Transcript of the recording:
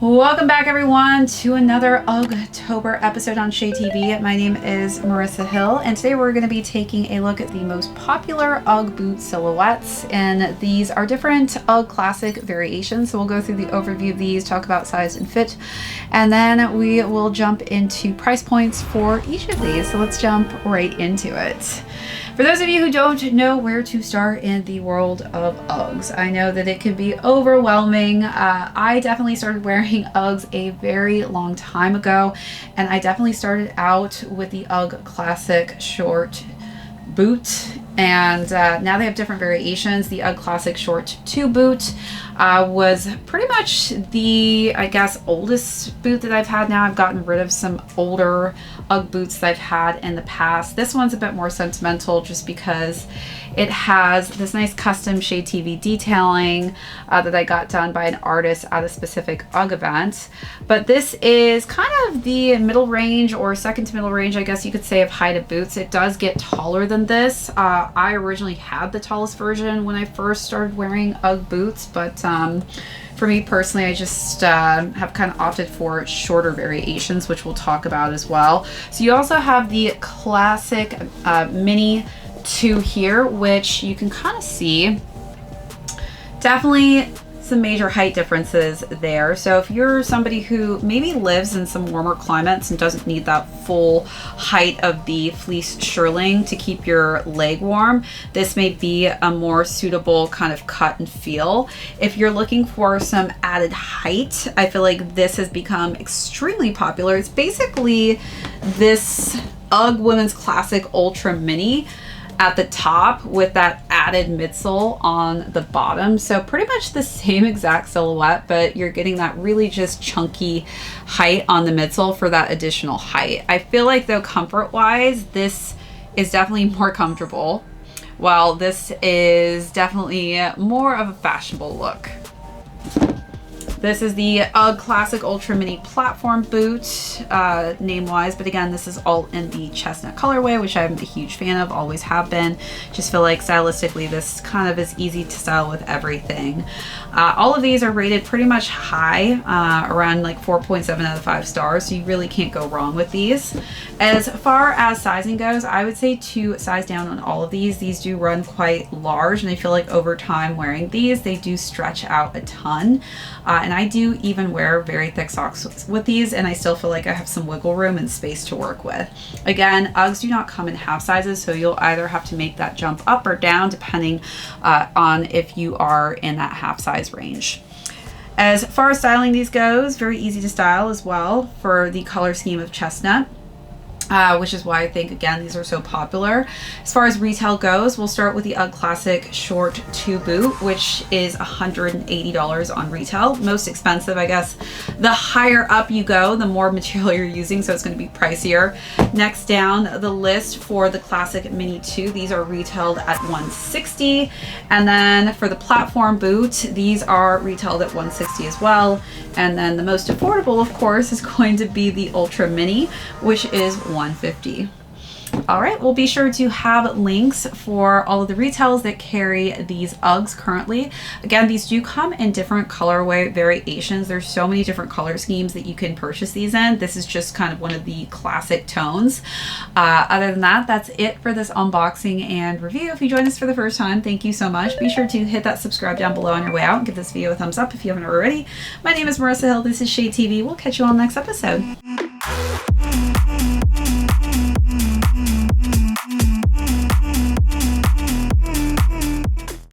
Welcome back everyone to another Uggtober episode on ShadeTV. My name is Marissa Hill and today we're going to be taking a look at the most popular Ugg boot silhouettes, and these are different Ugg classic variations. So we'll go through the overview of these, talk about size and fit, and then we will jump into price points for each of these. So let's jump right into it. For those of you who don't know where to start in the world of Uggs, I know that it can be overwhelming. I definitely started wearing Uggs a very long time ago, and I definitely started out with the Ugg Classic Short Boot, and now they have different variations. The Ugg Classic Short 2 Boot was pretty much the, I guess, oldest boot that I've had now. I've gotten rid of some older Ugg boots that I've had in the past. This one's a bit more sentimental just because it has this nice custom ShadeTV detailing that I got done by an artist at a specific Ugg event. But this is kind of the middle range, or second to middle range, I guess you could say, of height of boots. It does get taller than this. I originally had the tallest version when I first started wearing Ugg boots, but for me personally, I just have kind of opted for shorter variations, which we'll talk about as well. So you also have the classic mini 2 here, which you can kind of see definitely some major height differences there. So if you're somebody who maybe lives in some warmer climates and doesn't need that full height of the fleece shearling to keep your leg warm, this may be a more suitable kind of cut and feel. If you're looking for some added height, I feel like this has become extremely popular. It's basically this Ugg Women's Classic Ultra Mini at the top with that added midsole on the bottom. So pretty much the same exact silhouette, but you're getting that really just chunky height on the midsole for that additional height. I feel like, though, comfort wise, this is definitely more comfortable, while this is definitely more of a fashionable look. This is the Ugg Classic Ultra Mini Platform Boot, name-wise, but again, this is all in the chestnut colorway, which I'm a huge fan of, always have been. Just feel like stylistically, this kind of is easy to style with everything. All of these are rated pretty much high, around like 4.7 out of 5 stars, so you really can't go wrong with these. As far as sizing goes, I would say to size down on all of these. These do run quite large, and I feel like over time wearing these, they do stretch out a ton. And I do even wear very thick socks with these, and I still feel like I have some wiggle room and space to work with. Again, Uggs do not come in half sizes, so you'll either have to make that jump up or down depending on if you are in that half size range. As far as styling these goes, very easy to style as well for the color scheme of chestnut. Which is why I think, again, these are so popular. As far as retail goes, we'll start with the Ugg Classic Short 2 Boot, which is $180 on retail. Most expensive, I guess. The higher up you go, the more material you're using, so it's going to be pricier. Next down the list for the Classic Mini 2, these are retailed at $160. And then for the Platform Boot, these are retailed at $160 as well. And then the most affordable, of course, is going to be the Ultra Mini, which is $150. All right, we'll be sure to have links for all of the retails that carry these Uggs currently. Again, these do come in different colorway variations. There's so many different color schemes that you can purchase these in. This is just kind of one of the classic tones. Other than that, that's it for this unboxing and review. If you joined us for the first time, thank you so much. Be sure to hit that subscribe down below on your way out and give this video a thumbs up if you haven't already. My name is Marissa Hill. This is ShadeTV. We'll catch you on the next episode.